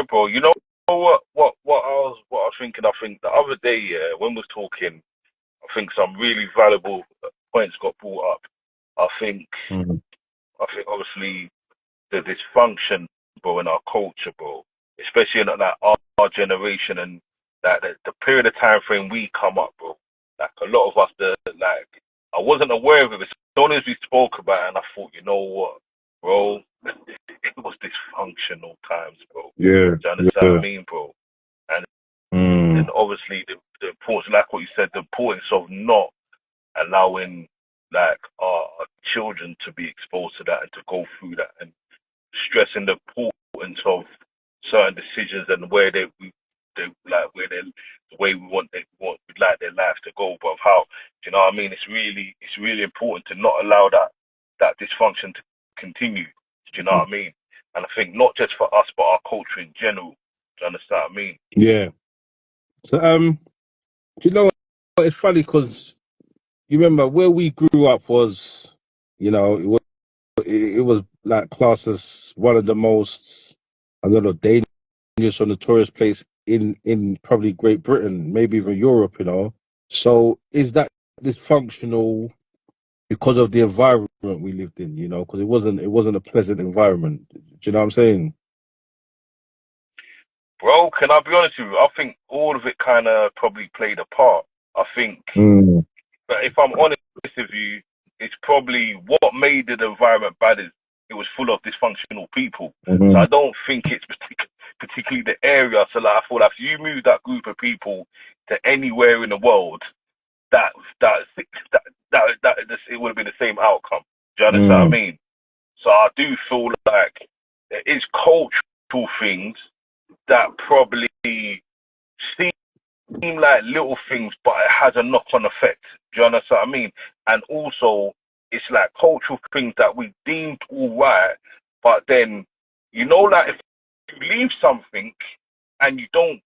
bro. You know what I was thinking. I think the other day, yeah, when we was talking, I think some really valuable points got brought up. I think Mm. I think obviously the dysfunction, bro, in our culture, bro, especially in like our generation and that the period of time frame we come up, bro. Like a lot of us, like I wasn't aware of it. As soon as we spoke about it, and I thought, you know what, bro, it was dysfunctional times, bro. Yeah, Do you understand what I yeah. mean, bro? And Mm. then obviously the importance, like what you said, the importance of not allowing like our children to be exposed to that and to go through that and stressing the importance of certain decisions and where they like where they the way we'd like their life to go, but how do you know what I mean? It's really important to not allow that dysfunction to continue. Do you know what I mean? And I think not just for us but our culture in general. Do you understand what I mean? Yeah. So, do you know what? It's funny because you remember where we grew up was, it was like classed as one of the most, I don't know, dangerous or notorious place in probably Great Britain, maybe even Europe. So is that dysfunctional because of the environment we lived in? Because it wasn't a pleasant environment. Do you know what I'm saying? Bro, can I be honest with you? I think all of it kind of probably played a part. I think, Mm. but if I'm honest with you, it's probably what made the environment bad is it was full of dysfunctional people. So Hmm. I don't think it's particularly the area. So like I thought, if you move that group of people to anywhere in the world, that that it would have been the same outcome. Do you understand what I Mm. mean? So I do feel like there is cultural things that probably seem like little things, but it has a knock-on effect. Do you understand what I mean? And also, it's like cultural things that we deemed all right, but then, like if you leave something and you don't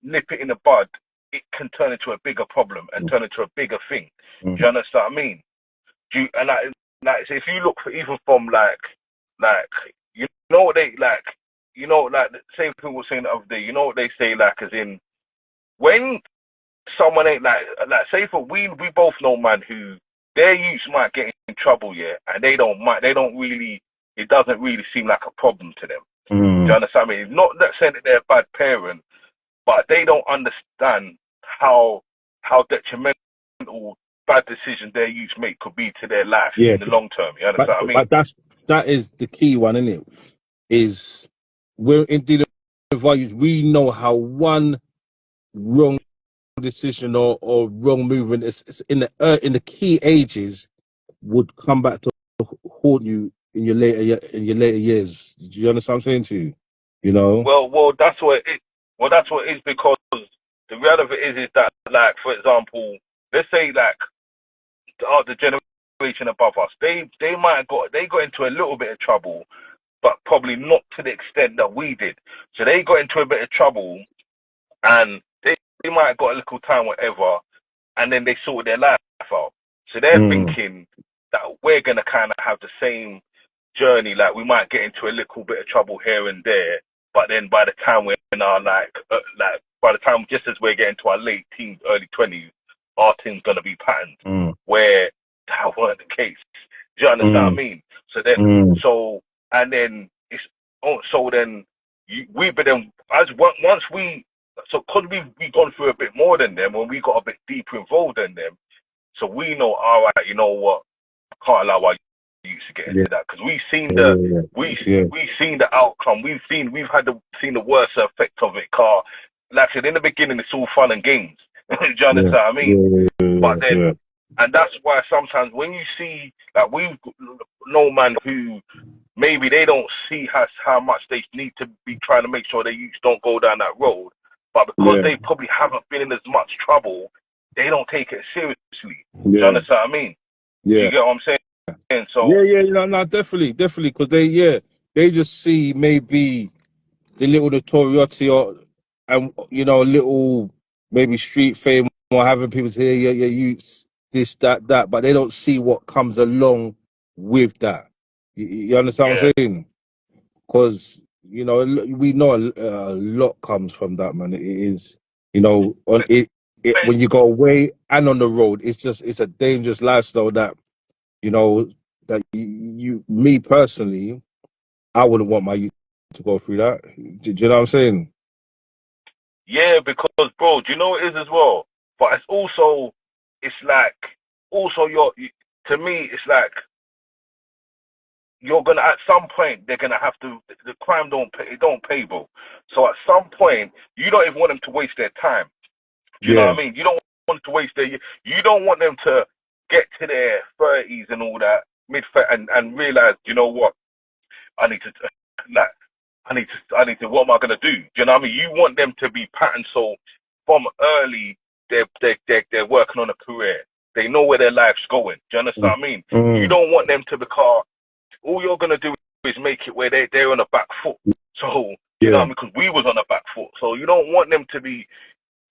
nip it in the bud, it can turn into a bigger problem and turn into a bigger thing. Do Mm. you understand what I mean? And so if you look for even from like you know what they like, like the same people were saying the other day. You know what they say, like as in when someone ain't like say for we both know man who their youths might get in trouble, yeah, and they don't really it doesn't really seem like a problem to them. Do you Mm. understand me? Not that saying that they're a bad parent, but they don't understand how detrimental bad decisions their youths make could be to their life Yeah, in the long term. You but understand what I mean? but that is the key one, isn't it? Is we're in dealing with values. We know how one wrong decision or wrong movement is in the key ages would come back to haunt you in your later years. Do you understand what I'm saying to you? You know? Well, that's what it. Well, that's what it is because the reality of it is that, like, for example, let's say like the generation above us, they got into a little bit of trouble, but probably not to the extent that we did. So they got into a bit of trouble, and they might have got a little time, whatever, and then they sorted their life out. So they're Mm. thinking that we're gonna kind of have the same journey. Like we might get into a little bit of trouble here and there, but then by the time we're in our like by the time just as we're getting to our late teens, early 20s, our team's gonna be patterned. Mm. Where that weren't the case. Do you understand what I Mm. mean? So then, Mm. and then it's so then but then as once we because we gone through a bit more than them when we got a bit deeper involved than them, so we know, all right, you know what, I can't allow our youth to get Yeah, into that because we've seen yeah, yeah, we've seen the outcome, seen the worst effect of it. Car, like I said in the beginning, it's all fun and games. Do you yeah, understand what I yeah, mean? But yeah, then, yeah, and that's why sometimes when you see like we know man who maybe they don't see how much they need to be trying to make sure their youths don't go down that road, but because yeah, they probably haven't been in as much trouble, they don't take it seriously. Do you yeah, understand what I mean? Do yeah. you get what I'm saying? Yeah, So yeah, no, definitely, because they just see maybe the little notoriety and a little maybe street fame or having people say, yeah, you this, that, but they don't see what comes along with that. You understand what yeah, I'm saying? Because you know, we know a lot comes from that, man. It is, you know, on it when you go away and on the road, it's a dangerous lifestyle that, you know, that me personally, I wouldn't want my youth to go through that. Do you know what I'm saying? Yeah, because bro, do you know what it is as well? But it's also, it's like, also to me, it's like you're gonna at some point they're gonna have to. The crime don't pay. It don't pay, bro. So at some point, you don't even want them to waste their time. Do you know Yeah, what I mean? You don't want to waste their. You don't want them to get to their 30s and all that mid and realize, you know what? I need to like I need to what am I gonna do? Do you know what I mean? You want them to be patterned so from early they're working on a career. They know where their life's going. Do you understand mm, what I mean? You mm, don't want them to become all you're gonna do is make it where they're on a back foot. So you know what I yeah, mean? Because we was on a back foot. So you don't want them to be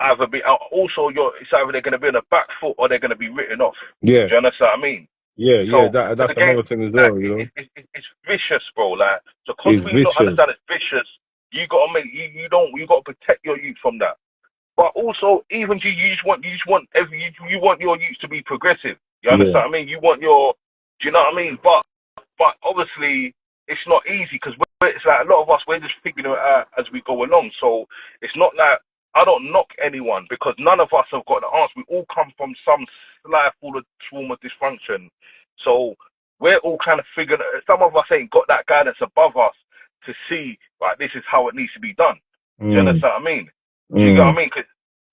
either be also it's either they're gonna be on a back foot or they're gonna be written off. yeah, Do you understand what I mean? yeah. So That's again, another thing as like well. You know, it's vicious, bro. Like so, because it's we not vicious. understand it's vicious, you gotta make you gotta protect your youth from that. But also, even you just want you want your youth to be progressive. You Yeah, understand what I mean? You want do you know what I mean? But obviously it's not easy because it's like a lot of us we're just figuring it out as we go along. So it's not like I don't knock anyone because none of us have got the answer. We all come from some life full of trauma, dysfunction. So we're all kind of figuring. Some of us ain't got that guidance above us to see like this is how it needs to be done. Do you mm, understand what I mean? Do you get what mm, I mean? 'Cause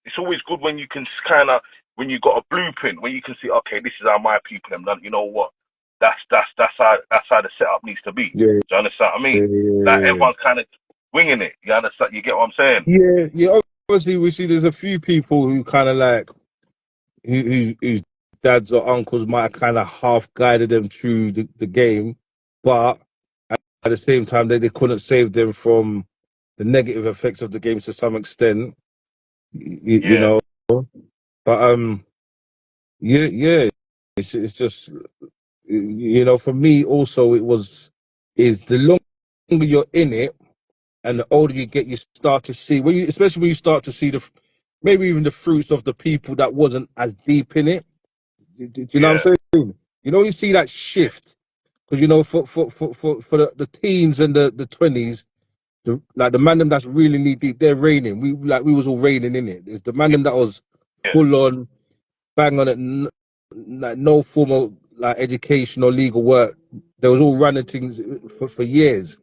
it's always good when you can kind of when you got a blueprint when you can see okay this is how my people have done. You know what? That's how the setup needs to be. yeah, Do you understand what I yeah, mean? Like yeah, everyone's kind of winging it. You understand? You get what I'm saying? yeah, yeah. Obviously, we see there's a few people who kind of like whose dads or uncles might kind of half guided them through the game, but at the same time, they couldn't save them from the negative effects of the game to some extent, you Yeah, know. But yeah, yeah, it's just you know, for me also it was is the longer you're in it and the older you get, you start to see when you, especially when you start to see the maybe even the fruits of the people that wasn't as deep in it. Do you know what yeah, I'm saying? You know, you see that yeah, shift because you know for the teens and the 20s. Like the man them that's really knee deep, they're raining. We was all raining in it. It's the man them that was yeah, full on, bang on it, like no formal like education or legal work. They was all running things for years.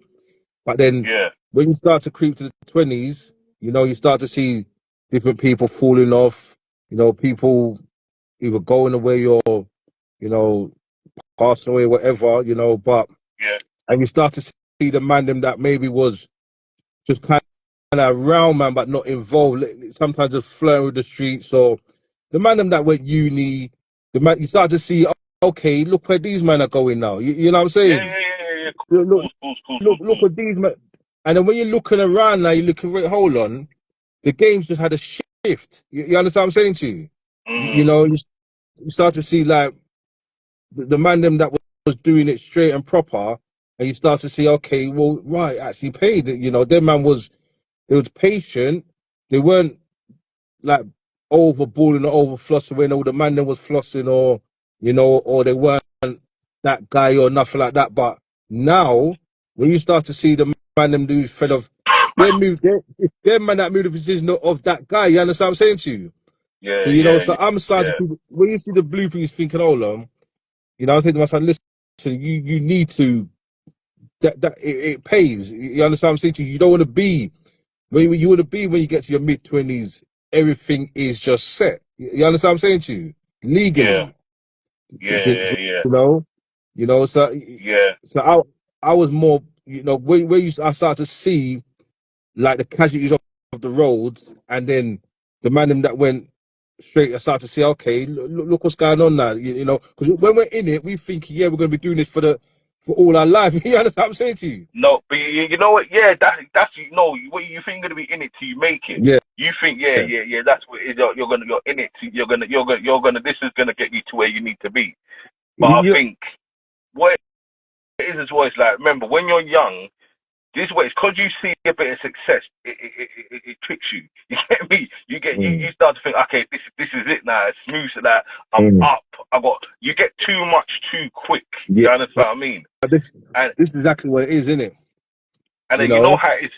But then yeah, when you start to creep to the 20s, you know, you start to see different people falling off. You know, people either going away or you know passing away, whatever. You know, but yeah, and you start to see the man them that maybe was just kind of around, man, but not involved. Sometimes just flirting with the streets or the man them that went uni. The man you start to see, okay, look where these men are going now. You know what I'm yeah, saying? yeah, yeah, yeah. Look, Cool. look at these men. And then when you're looking around now, you're looking. Hold on, the game's just had a shift. You understand what I'm saying to you? You Mm, know, you start to see like the man them that was doing it straight and proper, and you start to see, okay, well, right, actually paid. You know, their man was they was patient. They weren't like overballing or over flossing when all the man them was flossing or you know, or they weren't that guy or nothing like that. But now when you start to see the man them do fed of they move it's their man that move the position of that guy, you understand what I'm saying to you? So yeah, you know, yeah, so I'm starting yeah, to see when you see the blueprint, you're thinking, hold on, you know, I was thinking to myself, listen, you need to that it pays. You understand what I'm saying to you? You don't want to be when you want to be when you get to your mid 20s, everything is just set. You understand what I'm saying to you? yeah, Legally, yeah, yeah, you know. So, yeah, I was more, you know, where I started to see like the casualties of the roads, and then the man them that went straight. I started to see, okay, look what's going on now. You know, because when we're in it, we think, yeah, we're going to be doing this for all our life. You understand what I'm saying to you? No, but you know what? Yeah, that's what you think you're gonna be in it till you make it. Yeah, You think, yeah. That's what it is. You're in it. You're gonna. This is gonna get you to where you need to be. But I yeah, think what it is well, it's like remember when you're young, this way, it's because you see a bit of success, it tricks you. You get me? You start to think, okay, this is it now. It's smooth, so that I'm up. You get too much too quick. Yeah, You understand what I mean? this And is exactly what it is, isn't it? and You then you know know? how it's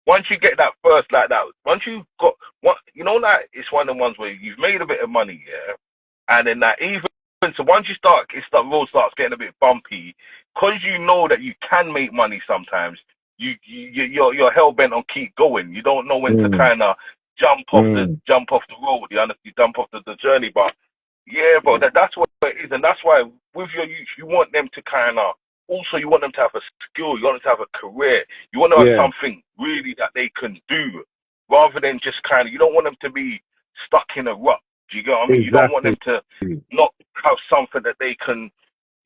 once you get that first like that. Once you got what you know, like it's one of the ones where you've made a bit of money, yeah, and then that even so once you start, the road starts getting a bit bumpy, because you know that you can make money sometimes. You're hell bent on keep going. You don't know when to kind of jump off the road. You jump off the journey, but yeah, bro, that's what it is, and that's why with your youth, you want them to kind of also you want them to have a skill, you want them to have a career, you want to have something really that they can do, rather than just kind of you don't want them to be stuck in a rut. Do you get what I mean? Exactly. You don't want them to not have something that they can.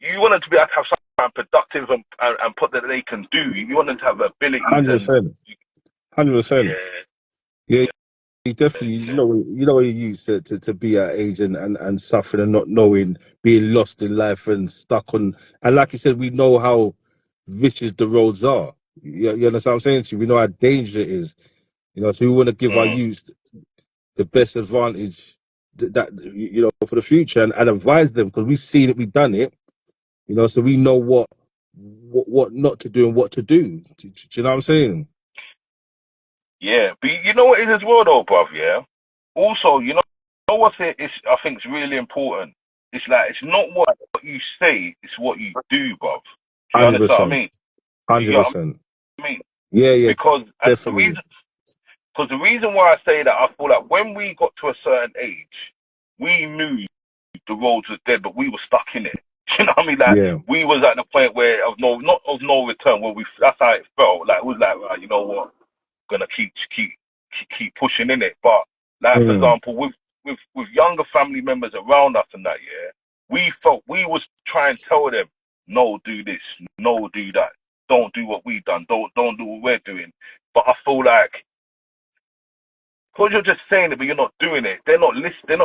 You want them to be able to have something productive and put that they can do. You want them to have abilities 100%. 100%. Yeah. You definitely, yeah. you know what you used to be at age and suffering and not knowing, being lost in life and stuck on. And like you said, we know how vicious the roads are. You understand what I'm saying to you? We know how dangerous it is. You know, so we want to give our youth the best advantage that you know for the future and advise them because we've seen it, we've done it. You know, so we know what not to do and what to do. Do you know what I'm saying? Yeah, but you know what it is as well, though, bruv. Yeah. Also, you know what I think is really important. It's like it's not what you say, it's what you do, bruv. Do you understand what I 100%. mean? Do you get what 100%. I mean? Yeah, Because and definitely. the reason why I say that, I feel like when we got to a certain age, we knew the roads was dead, but we were stuck in it. You know what I mean? Like we was at the point where not of no return. Where that's how it felt. Like it was like, right, you know what? Gonna keep pushing in it. But like for example, with younger family members around us and that, yeah, we felt we was trying to tell them, no, do this, no, do that, don't do what we done, don't do what we're doing. But I feel like because you're just saying it, but you're not doing it, they're not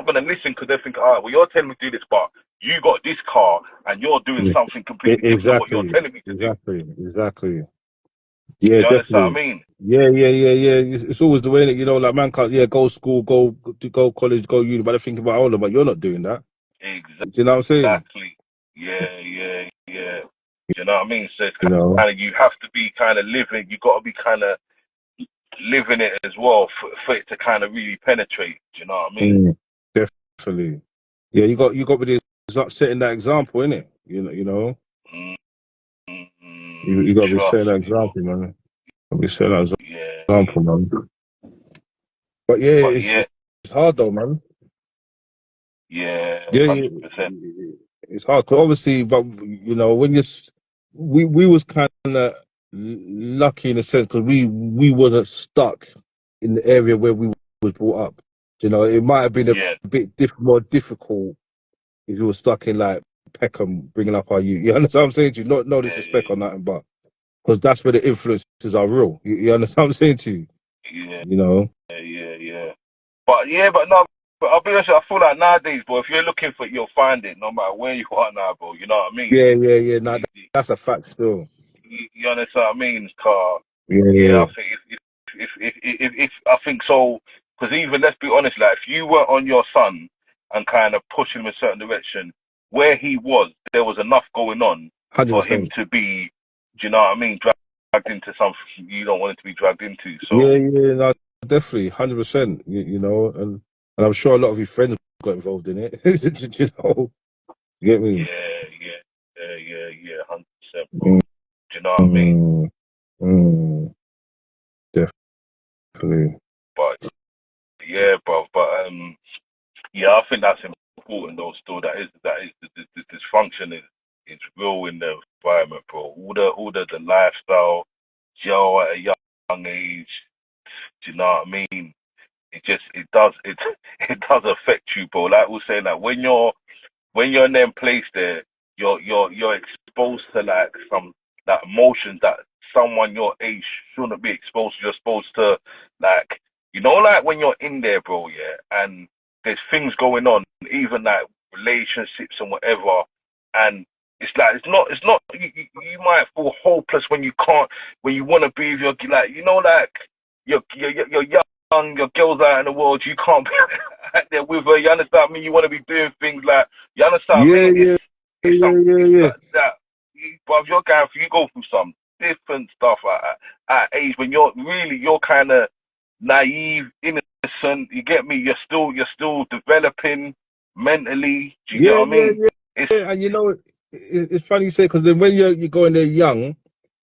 gonna listen because they think, all right, well, you're telling me to do this, but you got this car and you're doing something completely different to what you're telling me to do. Exactly. Yeah, You understand what definitely. I mean? Yeah. It's always the way that you know, like man can't. Yeah, go school, go college, go uni. But I think about all of them, but you're not doing that. Exactly. Do you know what I'm saying? Yeah. You know what I mean? So it's You know. kind of you have to be kind of living. You got to be kind of living it as well for it to kind of really penetrate. Do you know what I mean? Definitely. Yeah, you got to be setting that example, innit? You know. You got to be Trust setting that me, bro. example, man. Got to be setting that Yeah. example, man. But yeah, But yeah, it's hard though, man. yeah, Yeah, 100%. it's hard. 'Cause obviously, but you know, when we was kind of lucky in a sense because we wasn't stuck in the area where we was brought up. You know, it might have been a bit more difficult if you were stuck in like Peckham, bringing up our youth. You understand what I'm saying to you? Not no disrespect or nothing, but because that's where the influences are real. You understand what I'm saying to you? Yeah, You know. yeah. But no. But I'll be honest, I feel like nowadays, bro, if you're looking for it, you'll find it, no matter where you are now, bro. You know what I mean? Yeah. Nah, that's a fact still. You understand what I mean? Car. Yeah. Yeah, I think if I think so, because even let's be honest, like if you were on your son and kind of pushing him in a certain direction, where he was, there was enough going on for him 100%. to be, do you know what I mean, dragged into something you don't want him to be dragged into. Yeah, So no, definitely, 100%. You know, and I'm sure a lot of your friends got involved in it. You know, you get me? yeah, 100%, bro. Do you know what I mean? Mm, mm, definitely. But yeah, bro. But yeah, I think that's important though. Still, that is the dysfunction is real in the environment, bro. All the lifestyle, yo, at a young age. Do you know what I mean? It does affect you, bro. Like we say, like when you're in them place there, you're exposed to like some that emotions that someone your age shouldn't be exposed to. You're supposed to like like when you're in there, bro, yeah, and there's things going on, even like relationships and whatever, and it's like it's not. You might feel hopeless when you can't, when you want to be with your, like, you know, like you're young, your girl's out in the world, you can't be out there with her. You understand me? You want to be doing things like, you understand Yeah, me? yeah, It's yeah, some, yeah, it's yeah. that. But you're going through, you go through some different stuff at age when you're kind of naive, innocent. You get me? You're still developing mentally. Do you get Yeah, what I yeah, mean? yeah. It's And you know, it's funny you say, because then when you're going there young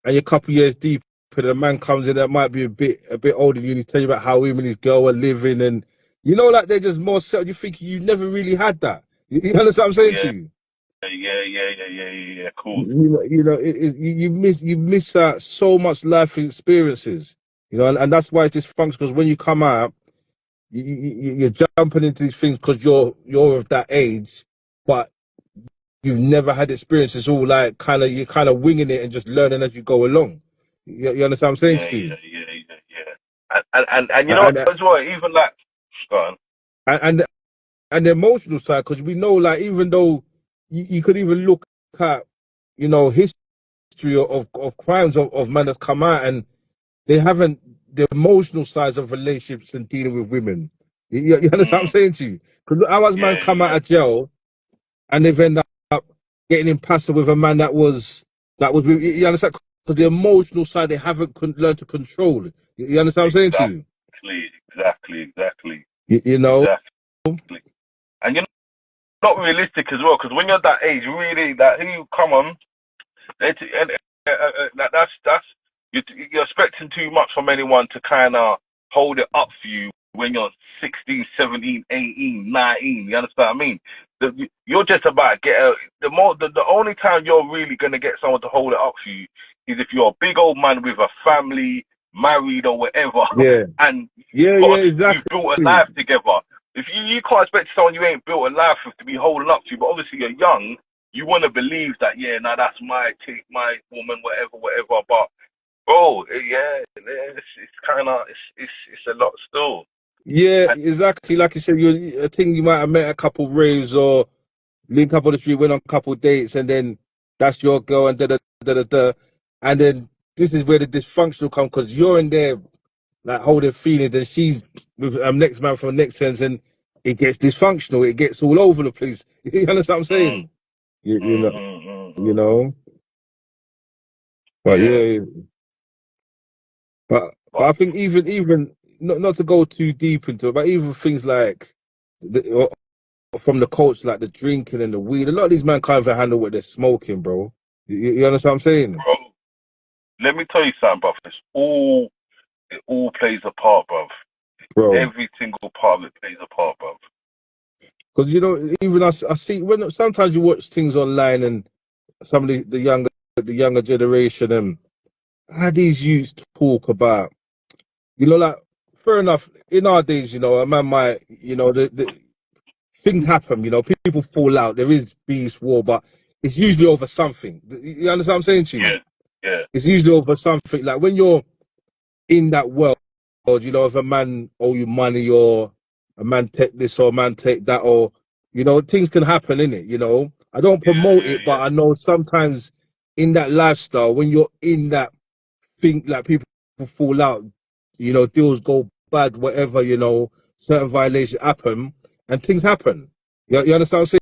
and you're a couple years deep, and a man comes in that might be a bit older than you, and he tell you about how him and his girl are living, and you know, like they're just more self. You think you never really had that. You understand what I'm saying to yeah, you? cool. You miss out so much life experiences, you know, and that's why it's dysfunctional. Because when you come out, you're jumping into these things because you're of that age, but you've never had experience. It's all like you're kind of winging it and just learning as you go along. You understand what I'm saying Yeah, to you? and you know And as well, even like, go on. and and, and the emotional side, because we know, like, even though you could even look at, you know, history of crimes of men that come out and they haven't the emotional sides of relationships and dealing with women. You understand what I'm Mm, saying to you? Because how has man yeah, come out yeah, of jail and they've ended up getting impassive with a man that was you understand? Because the emotional side they haven't learned to control. You understand what I'm saying to you? exactly, You know? exactly. And you're not realistic as well, because when you're that age, really, that who come on, that's you're expecting too much from anyone to kind of hold it up for you when you're 16, 17, 18, 19. You understand what I mean? You're just about to get the only time you're really gonna get someone to hold it up for you is if you're a big old man with a family, married or whatever, Yeah. and Yeah, yeah, you've built a exactly. life together. If you can't expect someone you ain't built a life with to be holding up to, but obviously you're young, you want to believe that, yeah, now that's my chick, my woman, whatever. But bro, yeah, it's kind of it's a lot still. Yeah, And exactly. Like you said, I think you might have met a couple raves or link up on the street, went on a couple dates, and then that's your girl, and da. And then this is where the dysfunctional come, because you're in there like holding feelings, and she's with next man from the next sense, and it gets dysfunctional. It gets all over the place. You understand what I'm mm, saying? You, you mm, know, mm, mm, you mm. know. But Yeah, yeah, but but I think even not to go too deep into it, but even things like from the culture, like the drinking and the weed, a lot of these men can't even handle what they're smoking, bro. You understand what I'm saying, bro, let me tell you something, bro. It all plays a part, bro. bro? Every single part of it plays a part, bro. Because you know, even I see when sometimes you watch things online and some of the younger generation and how these youths talk about, you know, like fair enough. In our days, you know, a man might, you know, the things happen. You know, people fall out. There is beef, war, but it's usually over something. You understand what I'm saying to you? Yeah, yeah, It's usually over something. Like when you're in that world, you know, if a man owe you money or a man take this or a man take that, or you know, things can happen in it. You know, I don't promote it, but yeah. I know sometimes in that lifestyle, when you're in that thing, like people fall out, you know, deals go bad, whatever, you know, certain violations happen and things happen. You understand what I'm saying?